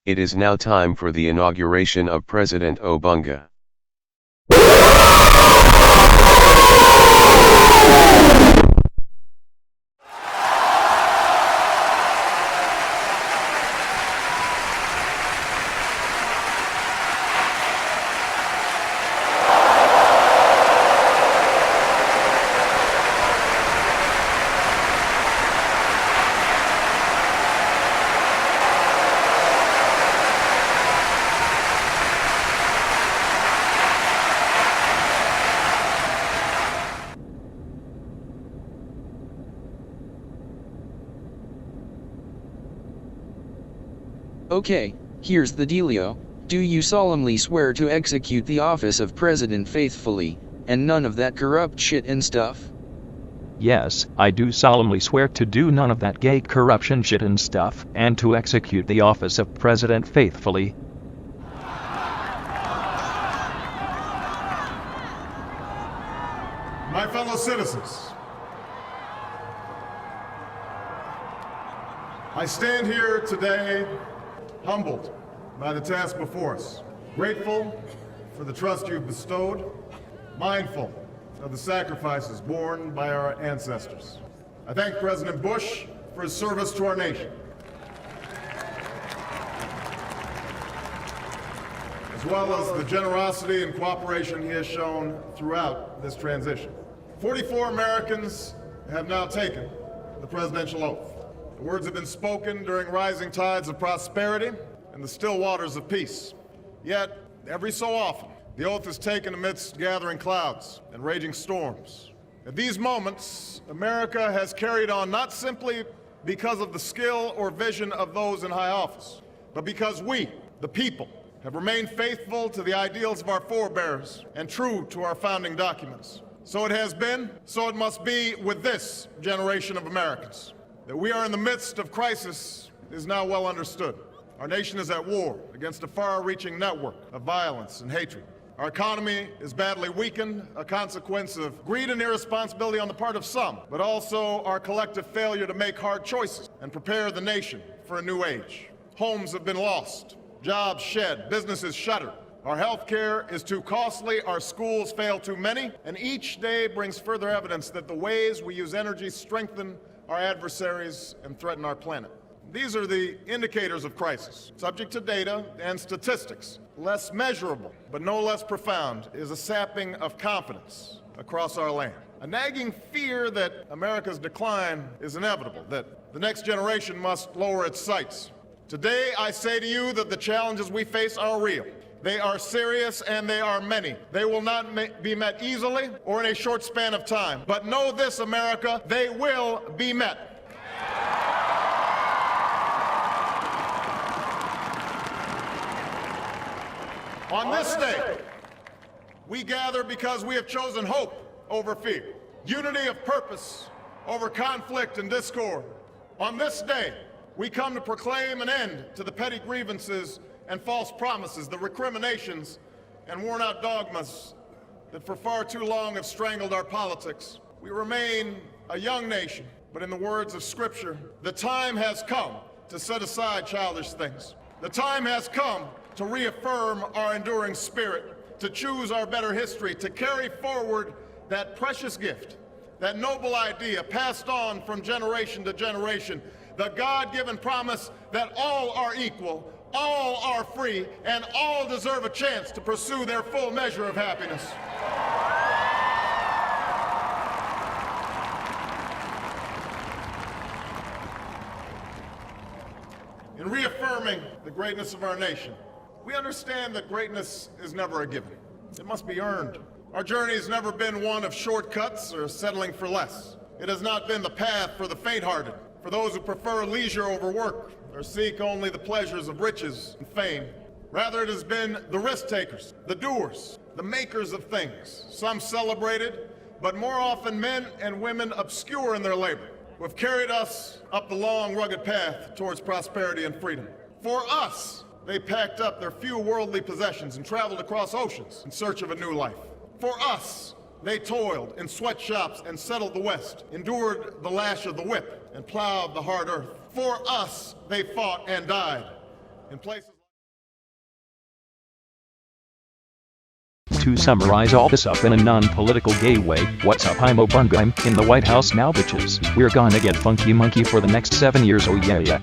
It is now time for the inauguration of President Obunga. Okay, here's the dealio. Do you solemnly swear to execute the office of President faithfully, and none of that corrupt shit and stuff? Yes, I do solemnly swear to do none of that gay corruption shit and stuff, and to execute the office of President faithfully. My fellow citizens, I stand here today humbled by the task before us, grateful for the trust you've bestowed, mindful of the sacrifices borne by our ancestors. I thank President Bush for his service to our nation, as well as the generosity and cooperation he has shown throughout this transition. 44 Americans have now taken the presidential oath. The words have been spoken during rising tides of prosperity and the still waters of peace. Yet, every so often, the oath is taken amidst gathering clouds and raging storms. At these moments, America has carried on not simply because of the skill or vision of those in high office, but because we, the people, have remained faithful to the ideals of our forebears and true to our founding documents. So it has been, so it must be with this generation of Americans. That we are in the midst of crisis is now well understood. Our nation is at war against a far-reaching network of violence and hatred. Our economy is badly weakened, a consequence of greed and irresponsibility on the part of some, but also our collective failure to make hard choices and prepare the nation for a new age. Homes have been lost, jobs shed, businesses shuttered. Our health care is too costly, our schools fail too many, and each day brings further evidence that the ways we use energy strengthen our adversaries and threaten our planet. These are the indicators of crisis. Subject to data and statistics, less measurable, but no less profound, is a sapping of confidence across our land. A nagging fear that America's decline is inevitable, that the next generation must lower its sights. Today, I say to you that the challenges we face are real. They are serious and they are many. They will not be met easily or in a short span of time. But know this, America, they will be met. On this day, we gather because we have chosen hope over fear, unity of purpose over conflict and discord. On this day, we come to proclaim an end to the petty grievances and false promises, the recriminations and worn-out dogmas that for far too long have strangled our politics. We remain a young nation, but in the words of Scripture, the time has come to set aside childish things. The time has come to reaffirm our enduring spirit, to choose our better history, to carry forward that precious gift, that noble idea passed on from generation to generation, the God-given promise that all are equal, all are free, and all deserve a chance to pursue their full measure of happiness. In reaffirming the greatness of our nation, we understand that greatness is never a given. It must be earned. Our journey has never been one of shortcuts or settling for less. It has not been the path for the faint-hearted, for those who prefer leisure over work, or seek only the pleasures of riches and fame. Rather, it has been the risk-takers, the doers, the makers of things, some celebrated, but more often men and women obscure in their labor, who have carried us up the long, rugged path towards prosperity and freedom. For us, they packed up their few worldly possessions and traveled across oceans in search of a new life. For us, they toiled in sweatshops and settled the West, endured the lash of the whip, and plowed the hard earth. For us, they fought and died, in places. To summarize all this up in a non-political gay way, what's up, I'm Obungum in the White House now, bitches. We're gonna get funky monkey for the next 7 years, oh yeah.